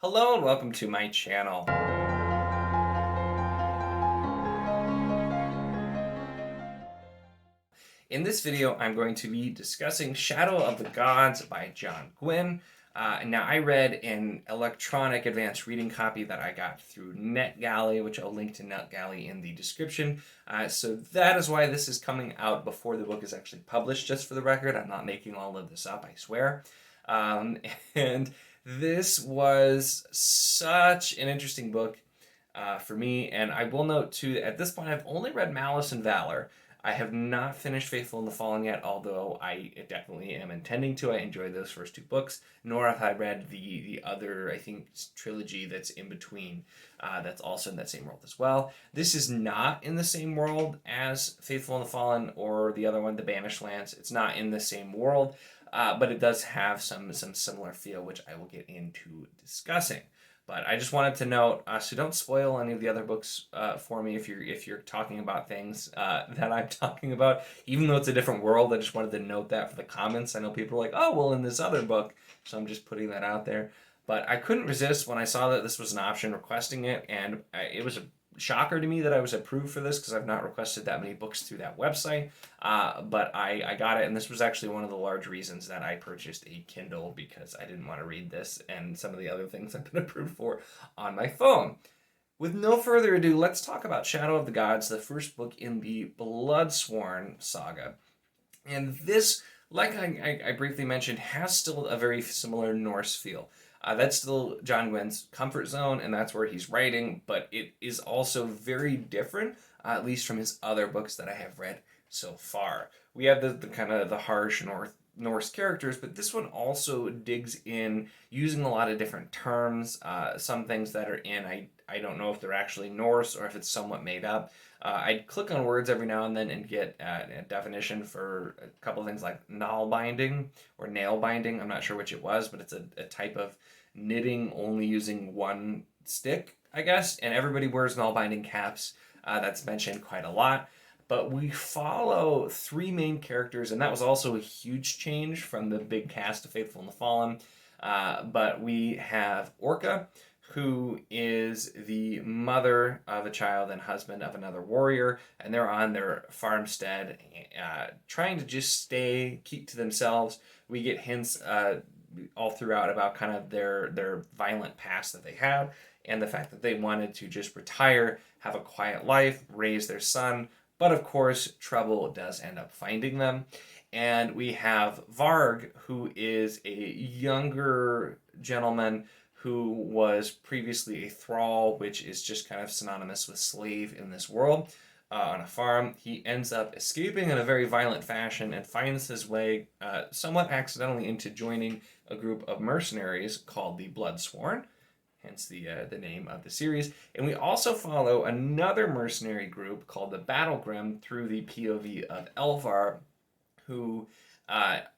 Hello and welcome to my channel. In this video, I'm going to be discussing Shadow of the Gods by John Gwynne. Now, I read an electronic advanced reading copy that I got through NetGalley, which I'll link to NetGalley in the description. So that is why this is coming out before the book is actually published, just for the record. I'm not making all of this up, I swear. And this was such an interesting book for me, and I will note too that at this point I've only read Malice and Valor. I have not finished Faithful and the Fallen yet, although I definitely am intending to. I enjoyed those first two books, nor have I read the other, I think, trilogy that's in between, that's also in that same world as well. This is not in the same world as Faithful and the Fallen or the other one, The Banished Lands. It's not in the same world, but it does have some similar feel, which I will get into discussing. But I just wanted to note, so don't spoil any of the other books for me if you're talking about things that I'm talking about. Even though it's a different world, I just wanted to note that for the comments. I know people are like, oh, well, in this other book. So I'm just putting that out there. But I couldn't resist when I saw that this was an option requesting it. And it was a shocker to me that I was approved for this because I've not requested that many books through that website. But I got it, and this was actually one of the large reasons that I purchased a Kindle, because I didn't want to read this and some of the other things I've been approved for on my phone. With no further ado, let's talk about Shadow of the Gods, the first book in the Bloodsworn saga. And this, like I briefly mentioned, has still a very similar Norse feel. That's still John Gwynne's comfort zone, and that's where he's writing, but it is also very different, at least from his other books that I have read so far. We have the kind of the harsh Norse characters, but this one also digs in using a lot of different terms, some things that are in, I don't know if they're actually Norse or if it's somewhat made up. I'd click on words every now and then and get a definition for a couple of things like nail binding or nail binding. I'm not sure which it was, but it's a type of knitting only using one stick, I guess. And everybody wears nail binding caps. That's mentioned quite a lot. But we follow three main characters, and that was also a huge change from the big cast of Faithful and the Fallen. But we have Orca, who is the mother of a child and husband of another warrior, and they're on their farmstead trying to just keep to themselves. We get hints all throughout about kind of their violent past that they have, and the fact that they wanted to just retire, have a quiet life, raise their son, but of course trouble does end up finding them. And we have Varg, who is a younger gentleman who was previously a thrall, which is just kind of synonymous with slave in this world, on a farm. He ends up escaping in a very violent fashion and finds his way somewhat accidentally into joining a group of mercenaries called the Bloodsworn, hence the name of the series. And we also follow another mercenary group called the Battlegrim through the POV of Elvar, who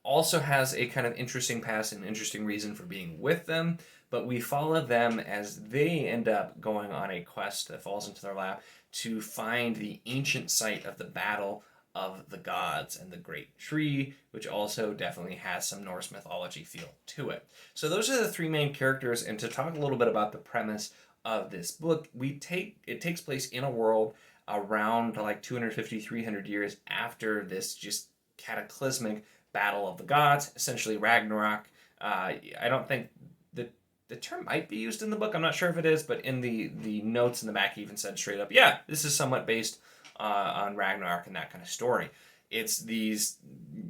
also has a kind of interesting past and interesting reason for being with them. But we follow them as they end up going on a quest that falls into their lap to find the ancient site of the Battle of the Gods and the Great Tree, which also definitely has some Norse mythology feel to it. So those are the three main characters, and to talk a little bit about the premise of this book, it takes place in a world around like 250, 300 years after this just cataclysmic Battle of the Gods, essentially Ragnarok. I don't think the term might be used in the book. I'm not sure if it is, but in the notes in the back even said straight up, yeah, this is somewhat based on Ragnarok and that kind of story. It's these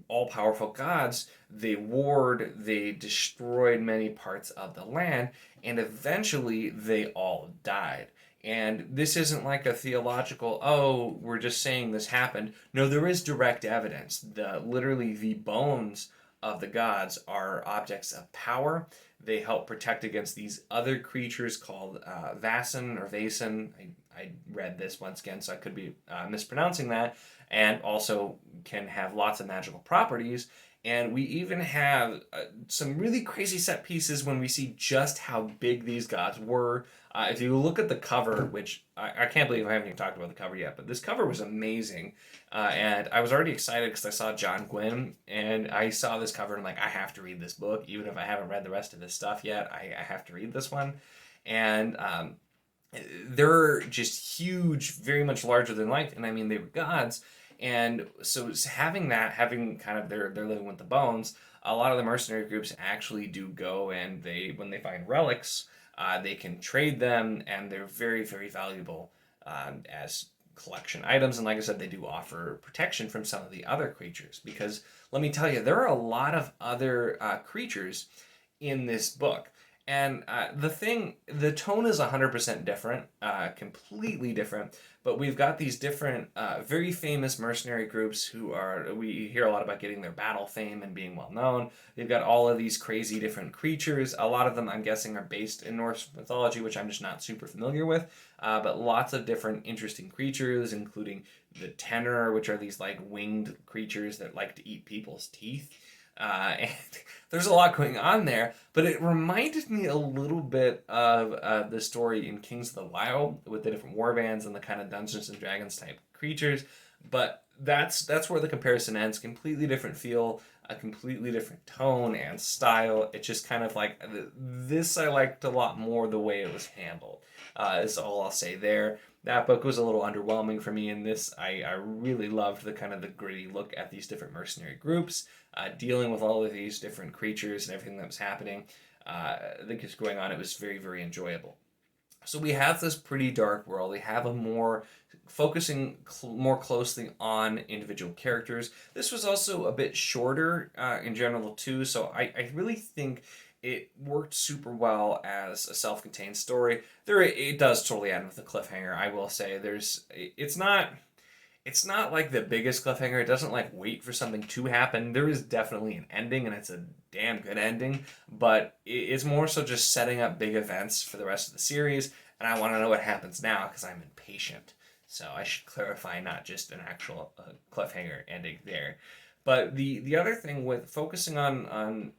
all-powerful gods. They warred, they destroyed many parts of the land, and eventually they all died. And this isn't like a theological, oh, we're just saying this happened. No, there is direct evidence. Literally the bones of the gods are objects of power. They help protect against these other creatures called Vaesen or Vaesen. I read this once again, so I could be mispronouncing that. And also can have lots of magical properties. And we even have some really crazy set pieces when we see just how big these gods were. If you look at the cover, which I can't believe I haven't even talked about the cover yet, but this cover was amazing. And I was already excited because I saw John Gwynne, and I saw this cover and I'm like, I have to read this book. Even if I haven't read the rest of this stuff yet, I have to read this one. And they're just huge, very much larger than life. And I mean, they were gods. And so having kind of they're living with the bones, a lot of the mercenary groups actually do go, and when they find relics, they can trade them, and they're very, very valuable as collection items. And like I said, they do offer protection from some of the other creatures, because let me tell you, there are a lot of other creatures in this book. And the tone is 100% different, completely different. But we've got these different, very famous mercenary groups we hear a lot about getting their battle fame and being well known. They've got all of these crazy different creatures. A lot of them, I'm guessing, are based in Norse mythology, which I'm just not super familiar with. But lots of different interesting creatures, including the tenor, which are these like winged creatures that like to eat people's teeth. And there's a lot going on there, but it reminded me a little bit of the story in Kings of the Wild with the different war bands and the kind of Dungeons and Dragons type creatures. But that's where the comparison ends. Completely different feel, a completely different tone and style. It's just kind of like this. I liked a lot more the way it was handled. Is all I'll say there. That book was a little underwhelming for me. In this, I really loved the kind of the gritty look at these different mercenary groups, dealing with all of these different creatures and everything that was happening. That was going on. It was very, very enjoyable. So we have this pretty dark world. We have a more focusing more closely on individual characters. This was also a bit shorter in general too, so I really think it worked super well as a self-contained story. It does totally end with a cliffhanger. I will say it's not like the biggest cliffhanger. It doesn't like wait for something to happen. There is definitely an ending, and it's a damn good ending, but it's more so just setting up big events for the rest of the series, and I want to know what happens now because I'm impatient. So I should clarify, not just an actual cliffhanger ending there. But the other thing with focusing on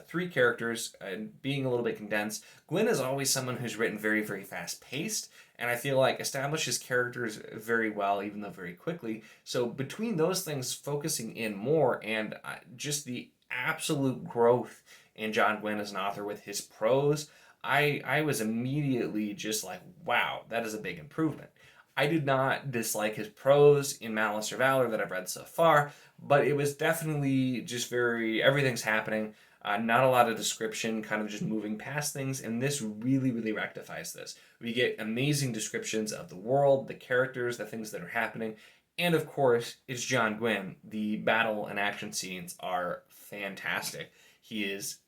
three characters and being a little bit condensed, Gwynne is always someone who's written very, very fast paced, and I feel like establishes characters very well, even though very quickly. So between those things, focusing in more and just the absolute growth in John Gwynne as an author with his prose, I was immediately just like, wow, that is a big improvement. I did not dislike his prose in Malice or Valor that I've read so far, but it was definitely just everything's happening. Not a lot of description, kind of just moving past things, and this really, really rectifies this. We get amazing descriptions of the world, the characters, the things that are happening, and of course, it's John Gwynne. The battle and action scenes are fantastic. He is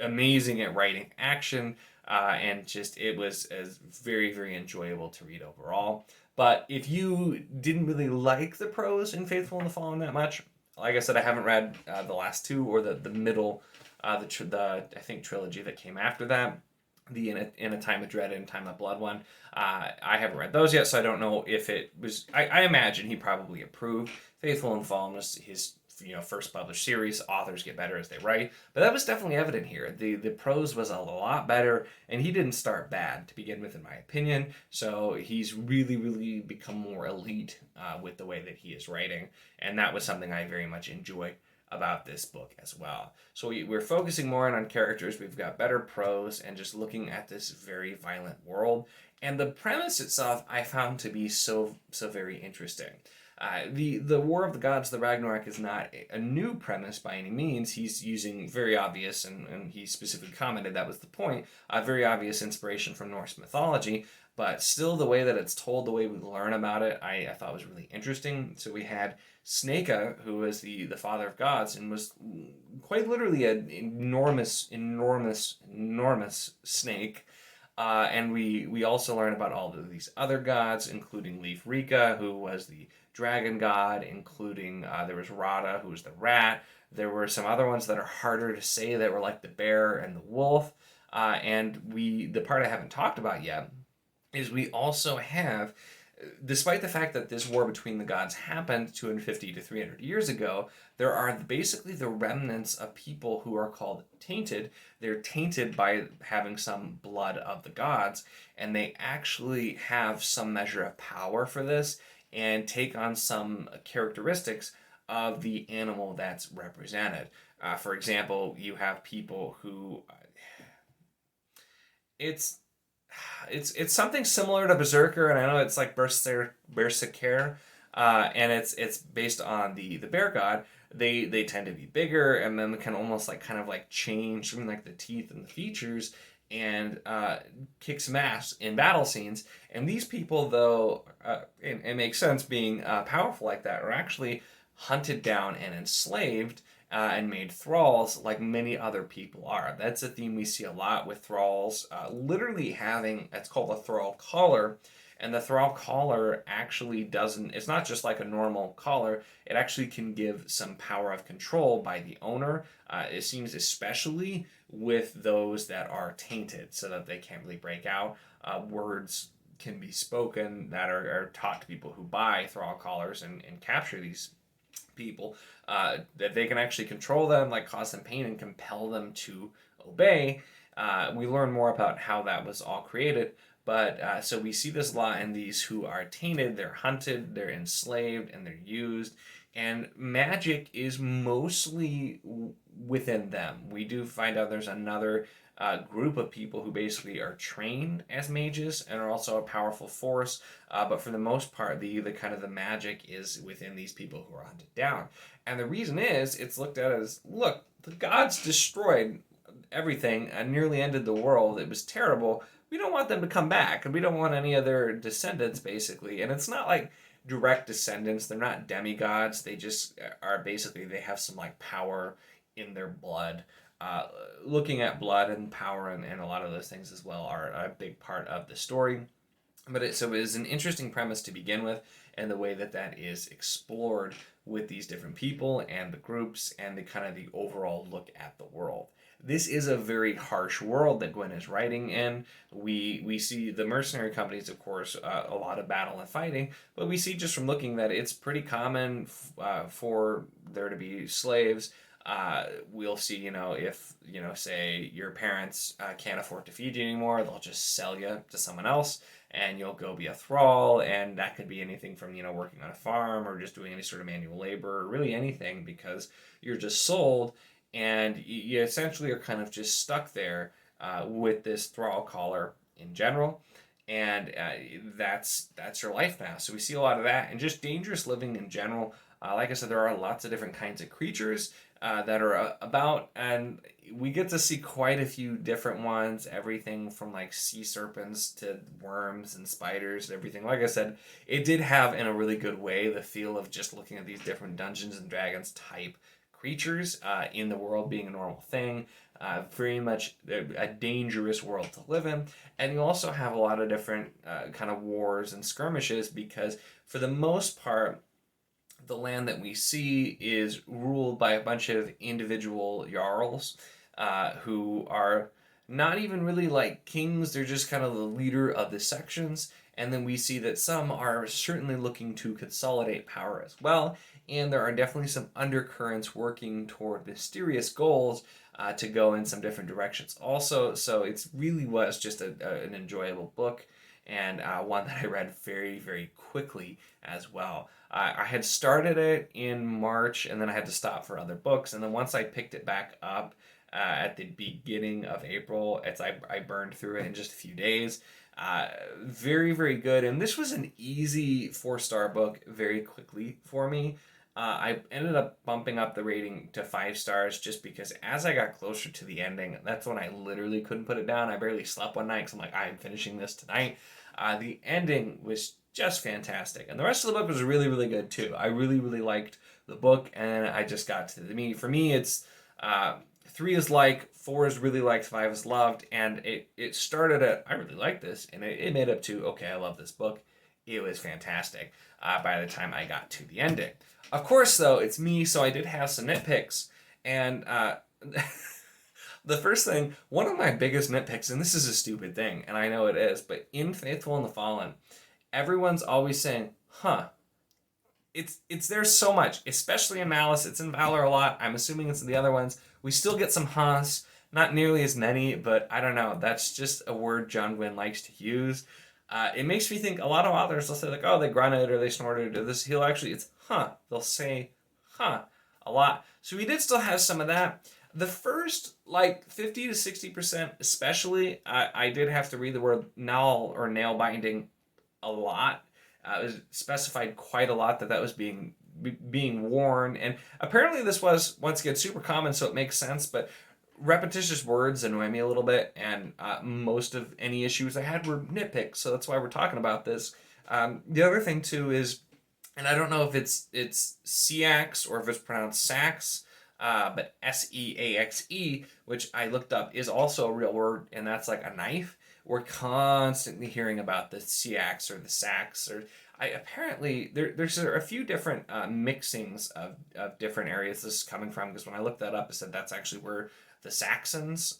amazing at writing action, and just it was very, very enjoyable to read overall. But if you didn't really like the prose in Faithful in the Fallen that much, like I said, I haven't read the last two or the middle, the I think trilogy that came after that, the In a Time of Dread and Time of Blood one. I haven't read those yet, so I don't know if it was. I imagine he probably approved. Faithful and Fallen was his first published series. Authors get better as they write, but that was definitely evident here. The prose was a lot better, and he didn't start bad to begin with, in my opinion. So he's really, really become more elite with the way that he is writing, and that was something I very much enjoy about this book as well. So we're focusing more on characters. We've got better prose, and just looking at this very violent world. And the premise itself I found to be so very interesting. The War of the Gods, the Ragnarok, is not a new premise by any means. He's using very obvious, and he specifically commented that was the point, very obvious inspiration from Norse mythology, but still the way that it's told, the way we learn about it, I thought was really interesting. So we had Sneka, who was the father of gods, and was quite literally an enormous snake. And we also learn about all of these other gods, including Leif Rika, who was the dragon god, including there was Rada, who was the rat. There were some other ones that are harder to say that were like the bear and the wolf. And the part I haven't talked about yet is we also have despite the fact that this war between the gods happened 250 to 300 years ago, there are basically the remnants of people who are called tainted. They're tainted by having some blood of the gods, and they actually have some measure of power for this and take on some characteristics of the animal that's represented. For example, you have people who it's it's something similar to Berserker, and I know it's like Berserker, and it's based on the bear god. They tend to be bigger, and then they can almost like kind of like change from like the teeth and the features, and kick some ass in battle scenes. And these people, though, it makes sense being powerful like that, are actually hunted down and enslaved and made thralls like many other people are. That's a theme we see a lot with thralls, literally having, it's called a thrall collar. And the thrall collar actually doesn't, it's not just like a normal collar, it actually can give some power of control by the owner. It seems especially with those that are tainted so that they can't really break out. Words can be spoken that are taught to people who buy thrall collars and capture these people, that they can actually control them, like cause them pain and compel them to obey. We learn more about how that was all created, but so we see this a lot in these who are tainted. They're hunted, they're enslaved, and they're used. And magic is mostly within them. We do find out there's another group of people who basically are trained as mages and are also a powerful force. But for the most part, the kind of the magic is within these people who are hunted down. And the reason is, it's looked at as, look, the gods destroyed everything and nearly ended the world. It was terrible. We don't want them to come back, and we don't want any of their descendants, basically. And it's not like direct descendants. They're not demigods. They just are basically, they have some like power in their blood. Looking at blood and power and a lot of those things as well are a big part of the story. But so it is an interesting premise to begin with, and the way that that is explored with these different people and the groups and the kind of the overall look at the world. This is a very harsh world that Gwynne is writing in. We see the mercenary companies, of course, a lot of battle and fighting, but we see just from looking that it's pretty common for there to be slaves. We'll see, if, say your parents can't afford to feed you anymore, they'll just sell you to someone else and you'll go be a thrall. And that could be anything from, working on a farm or just doing any sort of manual labor or really anything, because you're just sold and you essentially are kind of just stuck there with this thrall collar in general. And that's your life now. So we see a lot of that and just dangerous living in general. Like I said, there are lots of different kinds of creatures that are about, and we get to see quite a few different ones, everything from like sea serpents to worms and spiders and everything. Like I said, it did have, in a really good way, the feel of just looking at these different Dungeons and Dragons type creatures in the world being a normal thing. Very much a dangerous world to live in. And you also have a lot of different kind of wars and skirmishes, because for the most part, the land that we see is ruled by a bunch of individual jarls who are not even really like kings. They're just kind of the leader of the sections. And then we see that some are certainly looking to consolidate power as well. And there are definitely some undercurrents working toward mysterious goals to go in some different directions also. So it really was just an enjoyable book, and one that I read very, very quickly as well. I had started it in March, and then I had to stop for other books. And then once I picked it back up at the beginning of April, I burned through it in just a few days. Very, very good. And this was an easy 4-star book very quickly for me. I ended up bumping up the rating to 5 stars just because as I got closer to the ending, that's when I literally couldn't put it down. I barely slept one night because I'm like, I'm finishing this tonight. The ending was just fantastic. And the rest of the book was really, really good too. I really, really liked the book, and I just got to for me, it's 3 is like, 4 is really liked, 5 is loved, and it started at, I really like this, and it made up to, okay, I love this book. It was fantastic by the time I got to the ending. Of course, though, it's me, so I did have some nitpicks, and the first thing, one of my biggest nitpicks, and this is a stupid thing, and I know it is, but in Faithful and the Fallen, everyone's always saying, huh. It's there so much, especially in Malice. It's in Valor a lot. I'm assuming it's in the other ones. We still get some huhs, not nearly as many, but I don't know. That's just a word John Gwynne likes to use. It makes me think a lot of authors, they'll say like, oh, they grunted or they snorted or this. It's huh. They'll say huh a lot. So we did still have some of that. The first like 50 to 60%, especially, I did have to read the word nail or nail binding a lot. It was specified quite a lot that was being worn, and apparently this was once again super common, so it makes sense. But repetitious words annoy me a little bit, and most of any issues I had were nitpicks, so that's why we're talking about this. The other thing too is, and I don't know if it's Seax or if it's pronounced sax, but Seaxe, which I looked up, is also a real word, and that's like a knife. We're constantly hearing about the Seax or the sax, or apparently there's a few different mixings of different areas this is coming from, because when I looked that up, it said that's actually where the Saxons,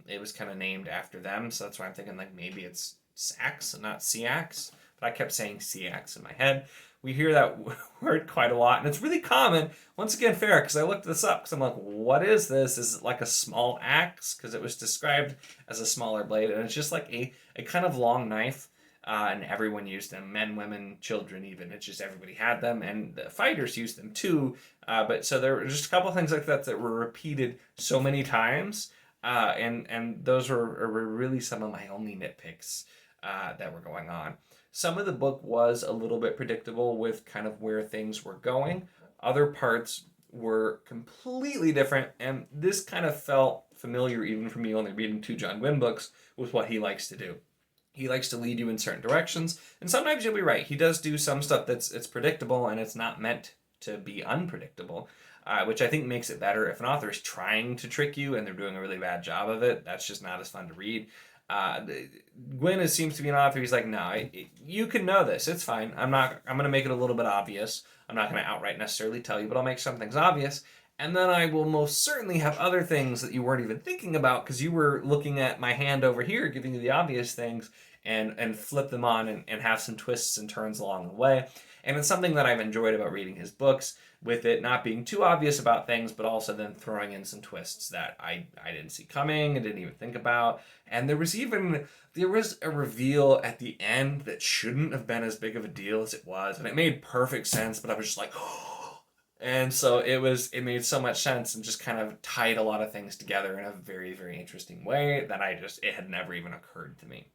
it was kind of named after them, so that's why I'm thinking like maybe it's Sax and not Seax, but I kept saying Seax in my head. We hear that word quite a lot, and it's really common. Once again, fair, because I looked this up, because I'm like, what is this? Is it like a small axe? Because it was described as a smaller blade, and it's just like a kind of long knife, and everyone used them. Men, women, children even. It's just everybody had them, and the fighters used them too. But so there were just a couple things like that that were repeated so many times, and those were really some of my only nitpicks that were going on. Some of the book was a little bit predictable with kind of where things were going. Other parts were completely different, and this kind of felt familiar even for me only reading 2 John Gwynne books with what he likes to do. He likes to lead you in certain directions, and sometimes you'll be right. He does do some stuff it's predictable, and it's not meant to be unpredictable, which I think makes it better. If an author is trying to trick you and they're doing a really bad job of it, that's just not as fun to read. Gwynne seems to be an author. He's like, no, you can know this. It's fine. I'm going to make it a little bit obvious. I'm not going to outright necessarily tell you, but I'll make some things obvious. And then I will most certainly have other things that you weren't even thinking about because you were looking at my hand over here, giving you the obvious things, and flip them on and have some twists and turns along the way. And it's something that I've enjoyed about reading his books, with it not being too obvious about things, but also then throwing in some twists that I didn't see coming, I didn't even think about. And there was a reveal at the end that shouldn't have been as big of a deal as it was, and it made perfect sense, but I was just like, oh. And so it made so much sense and just kind of tied a lot of things together in a very, very interesting way that it had never even occurred to me.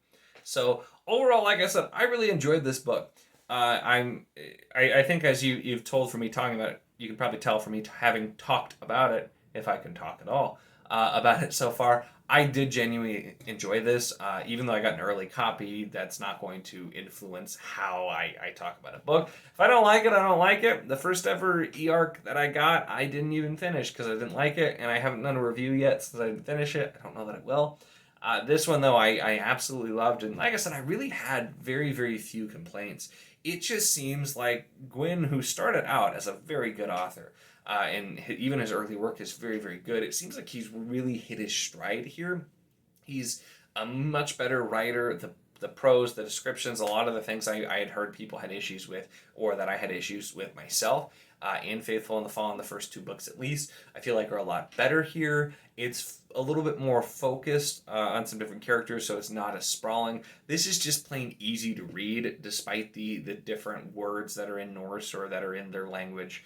So overall, like I said, I really enjoyed this book. I think as you've told from me talking about it, you can probably tell from me having talked about it, if I can talk at all, about it so far. I did genuinely enjoy this, even though I got an early copy. That's not going to influence how I talk about a book. If I don't like it, I don't like it. The first ever e-arc that I got, I didn't even finish because I didn't like it, and I haven't done a review yet since I didn't finish it. I don't know that I will. This one, though, I absolutely loved, and like I said, I really had very, very few complaints. It just seems like Gwynne, who started out as a very good author, and even his early work is very, very good. It seems like he's really hit his stride here. He's a much better writer. The prose, the descriptions, a lot of the things I had heard people had issues with, or that I had issues with myself, in Faithful in the Fall, in the first 2 books at least, I feel like are a lot better here. It's a little bit more focused on some different characters, so it's not as sprawling. This is just plain easy to read, despite the different words that are in Norse or that are in their language.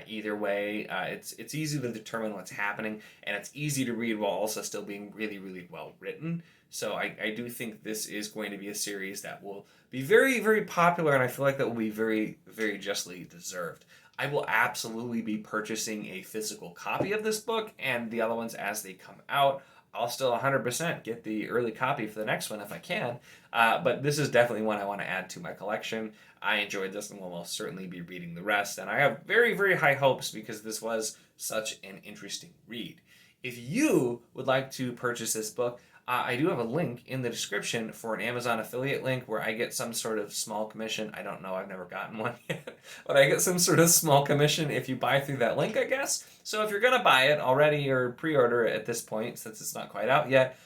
Either way, it's easy to determine what's happening, and it's easy to read while also still being really, really well written. So I do think this is going to be a series that will be very, very popular, and I feel like that will be very, very justly deserved. I will absolutely be purchasing a physical copy of this book and the other ones as they come out. I'll still 100% get the early copy for the next one if I can, but this is definitely one I want to add to my collection. I enjoyed this and will most certainly be reading the rest, and I have very, very high hopes because this was such an interesting read. If you would like to purchase this book, I do have a link in the description for an Amazon affiliate link where I get some sort of small commission. I don't know, I've never gotten one yet, but I get some sort of small commission if you buy through that link, I guess. So if you're going to buy it already or pre-order it at this point, since it's not quite out yet,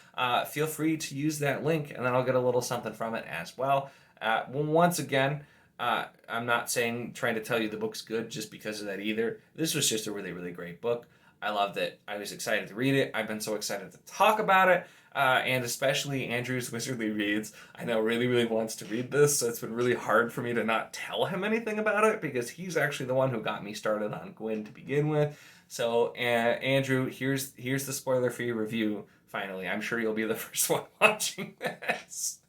feel free to use that link, and then I'll get a little something from it as well. Once again, I'm not trying to tell you the book's good just because of that either. This was just a really, really great book. I loved it. I was excited to read it. I've been so excited to talk about it. And especially Andrew's Wizardly Reads, I know really, really wants to read this, so it's been really hard for me to not tell him anything about it because he's actually the one who got me started on Gwynne to begin with. So, Andrew, here's the spoiler-free review. Finally, I'm sure you'll be the first one watching this,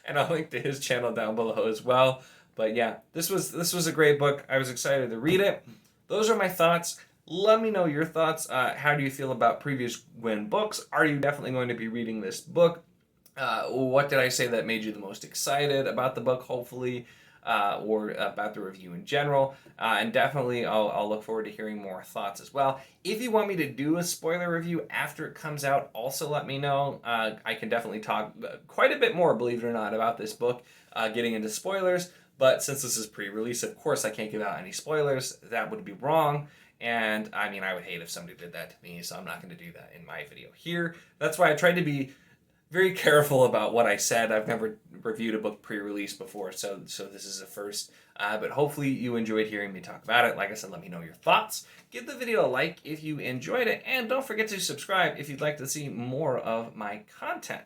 and I'll link to his channel down below as well. But yeah, this was a great book. I was excited to read it. Those are my thoughts. Let me know your thoughts. How do you feel about previous Gwynne books? Are you definitely going to be reading this book? What did I say that made you the most excited about the book, hopefully, or about the review in general? And definitely, I'll look forward to hearing more thoughts as well. If you want me to do a spoiler review after it comes out, also let me know. I can definitely talk quite a bit more, believe it or not, about this book, getting into spoilers. But since this is pre-release, of course, I can't give out any spoilers. That would be wrong. And I mean, I would hate if somebody did that to me, so I'm not going to do that in my video here. That's why I tried to be very careful about what I said. I've never reviewed a book pre-release before, so this is a first. But hopefully you enjoyed hearing me talk about it. Like I said, let me know your thoughts. Give the video a like if you enjoyed it, and don't forget to subscribe if you'd like to see more of my content.